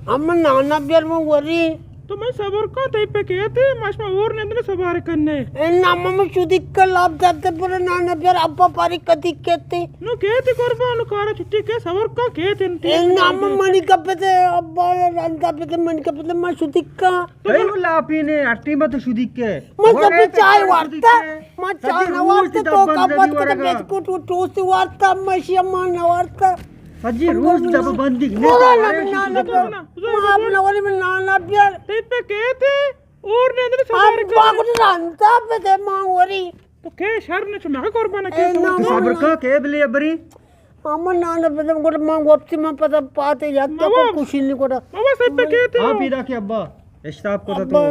अम्मा नाना बियर में वरी तो मैं सबर का तय पे कहते मश में और ने सवार करने इन अम्मा में शुद्ध कल आप जाते पर नाना बियर अब्बा पारी कदी कहते नो कहते कुर्बान कार छुट्टी के सबर का कहते इन अम्मा मनी का पे अब्बा रंगा पे मनी का पे मैं शुद्ध का तो लापी ने अट्टी में तो शुद्ध के मैं सब चाय वार्ता मैं चाय न वार्ता तो का बात को बिस्कुट टोस्ट वार्ता मैं शियमा न वार्ता सजी रोज जब बंदी ने आपने वाली में नाना बियर तय पे कहते और ने सवार कर आप को रंता पे दे मां वरी तो के शर ने चुमा कुर्बान के तो सबर का के बले अबरी अम्मा नाना पे को मां गोप्ती में पता पाते याद तो कुछ नहीं कोड़ा बाबा सब पे कहते आप ही के अब्बा इस्ताब को तो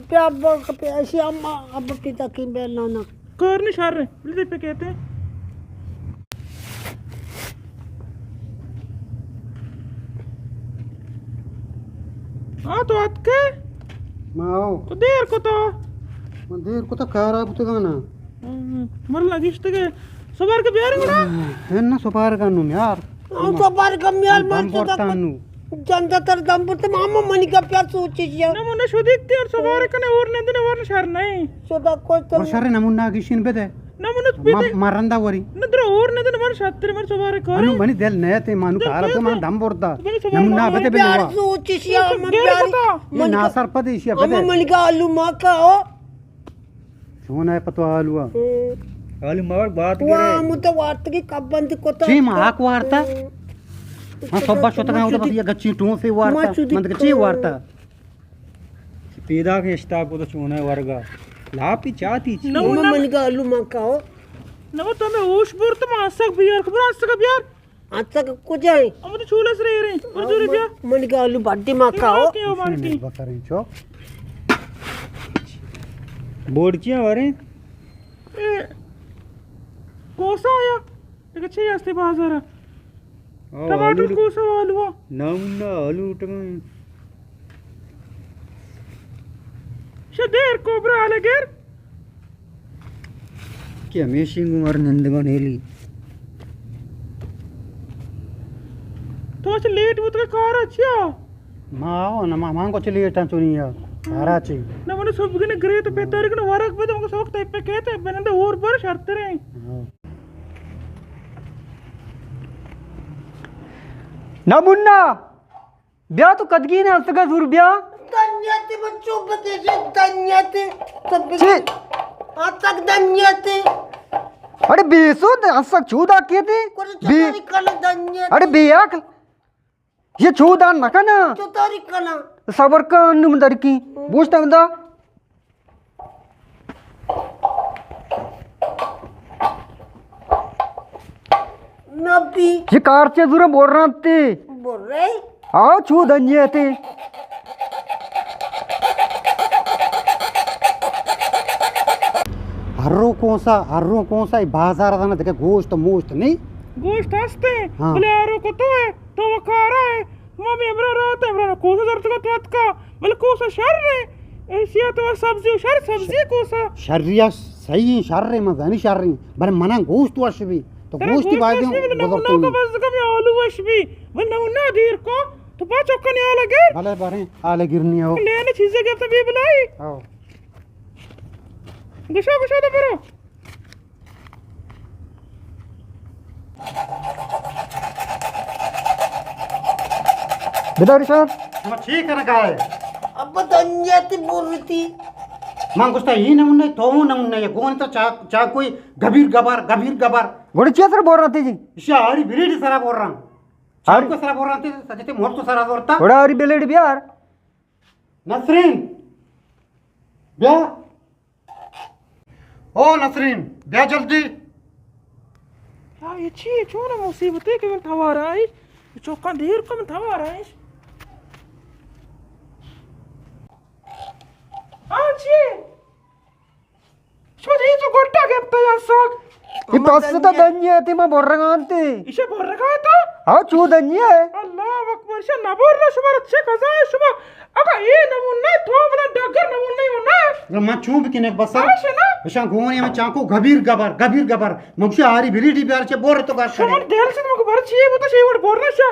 क्या अब्बा के ऐसी अम्मा अब्बा पिता की बेल नाना कर नहीं शर ले पे कहते हाँ तो आज के माओ तो देर को तो कार आप तो गाना मर लगी के सवार के बिहार में है ना सुपार का नु यार हम तो बार कम यार मन तो तानु जनता तर दम पर मामा मनी का प्यार सोचे या ना मुने शुद्धिकते और सवार कने और ने दिन और शर नहीं सोदा कोई तो और शर नमुना किशिन पे दे ना मुने पीते मरंदा वरी नद्र और ने दिन मन छात्र मन सवार कर अनु बनी देल नया ते मानु कार तो मान दम बोरता नमुना बते बेलवा प्यार सोचे या मन प्यार ये नासर पदे इसी मामा पदे मनी का आलू मां का हो सोना है पतो आलुआ आलू मार बात वा मुतो वार्त की कब बंद को तो ची माक वार्ता हां सोबा शोता का बस ये गच्ची टू से वार्ता मंद गच्ची वार्ता पेदा के स्टाफ को तो चोना वर्गा लापी चाहती मामा मनी का आलू मां का हो ना वो तो मैं ओशपुर तो मासक बिहार खबर आज तक बिहार अच्छा को जाए हम तो चूलस रहे और जो बिया मनी का आलू बाटी मां का हो क्यों बाल्टी बकरी चो बोर्डचिया वारे कोसा आया एक अच्छे रास्ते बाजार टमाटर कोसा आलू नमुना आलू टमाटर शदेर कोबरा अलगर क्या मेशिंग और नंदगण हेली तो अच्छा लेट होत के कार अच्छा माओ ना मां को चली एटा चुनिया आराची ना मने सब गने ग्रे तो बेतार के वरक पे तुमको शौक टाइप पे कहते बने तो और पर शर्त रहे ना मुन्ना ब्याह तो कदगी ने असगा दूर ब्याह धन्यते बच्चों बते से धन्यते सब आज तक धन्यते अरे बेसो असक चूदा के थे बे कल धन्यते अरे बेया ये चूदा नका ना चौतारी कला सबर का अनुमदर की पूछता बंदा नबी ये कार से दूर बोल रहा थे बोल रहे आओ छू धन्य थे हर्रो कौन सा बाजार था ना देखे गोश्त मोश्त नहीं गोश्त हंसते हाँ। बोले यारो को तो वो खा रहा है मम्मी हमरा रहता है हमरा कोसा दर्द का तो का बोले कोसा शर है ऐसी तो सब्जी कोसा शर्रिया सही शर्रे मत नहीं शर्री बरे मना गोश्त वश भी तो गोश्त ही बात है बदलते हैं बस कभी आलू वश भी वरना ना देर को तो पाँच ओकने आ लगे भले बारे आले गिरनी हो लेने चीजें के तभी बुलाई आओ गुस्सा तो करो बिदारी सर हम ठीक है ना का है अब धन्यते बोल रही थी मां गुस्ता ही नमुने तो नमुने ये कौन तो चा कोई गबीर गबार बड़ी चेतर बोल रहा थी जी इसे हरी बिरेडी सारा बोल रहा हूं चार को सारा बोल रहा थी सजते मोर तो सारा बोलता बड़ा हरी बिलेडी बिहार नसरीन ब्या ओ नसरीन ब्या जल्दी क्या ये ची छोरा मुसीबत है कि मैं थवा रहा है चौका देर को मैं थवा रहा है आजी शो जी तो गोटा के तया सक ये पास तो दन्या थे मैं बोल रहा हूं इसे बोल रखा है तो हां चू दन्या है अल्लाह अकबर से ना बोल रहा शुभ अच्छे खजा है शुभ अगर ये नमूना तो बना डगर नमूना ही होना मैं चू भी किने बस है ना ऐसा घोने में चाको गबीर गबर मुझे हारी बिरेडी बिहार से बोल तो बात शुभ देर से तुमको भर चाहिए वो तो चाहिए वो बोल रहा है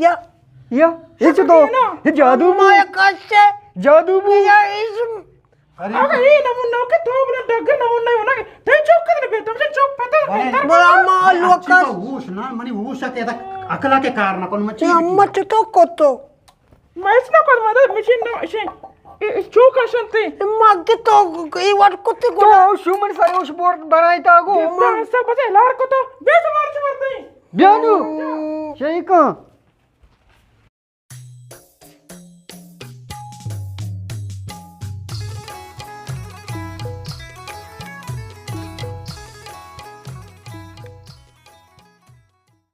Ya. या इसे तो ये जादू Maya kasse. जादू Ya ism. aga ee namunna ke tobna dagga namunna ona tay chok kadne be tumse chok pata Brahma lokas. ऊस ना मनी ऊस के अकला के कारण कोण मच्छी Amma to koto. mais na kod mada machine no she chok asante Magge to I war kote तो शुमन सारे उस बोर्ड बनाई था गो sa base lar ko to be samar chmarte ब्यानु Sheikh